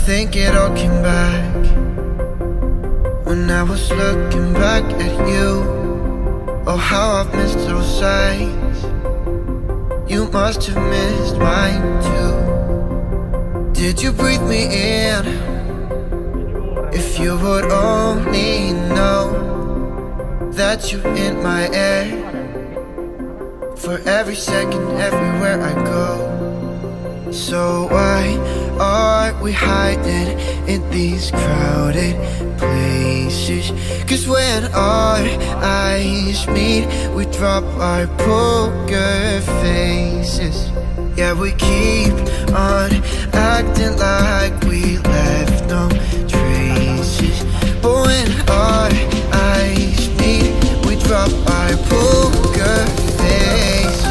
think it all came back when I was looking back at you. Oh, how I've missed those sights. You must have missed mine too. Did you breathe me in? If you would only know that you're in my air, for every second, everywhere I go. So why are we hiding in these crowded places? Cause when our eyes meet, we drop our poker faces. Yeah, we keep on acting like we left no traces. But when our eyes meet, we drop our poker faces.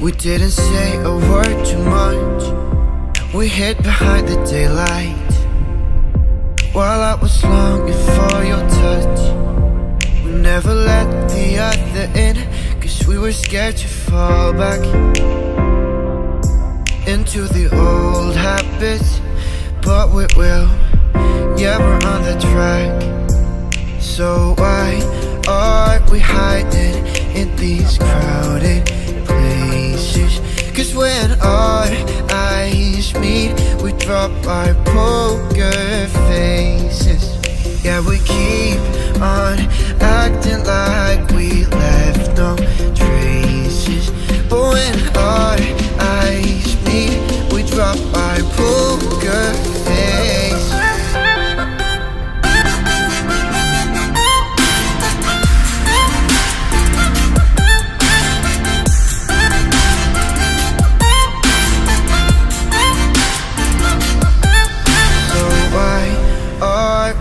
We didn't say a word too much. We hid behind the daylight while I was longing for your touch. We never let the other in, cause we were scared to fall back into the old habits. But we will, yeah, we're on the track. So why are we hiding in these crowded places? Cause when our eyes meet, we drop our poker faces. Yeah, we keep on acting like we left no traces. But when our eyes meet, we drop our poker faces.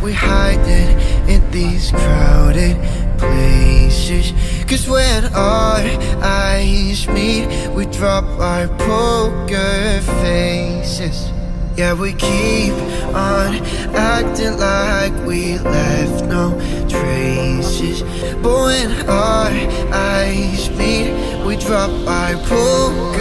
We hiding in these crowded places. Cause when our eyes meet, we drop our poker faces. Yeah, we keep on acting like we left no traces. But when our eyes meet, we drop our poker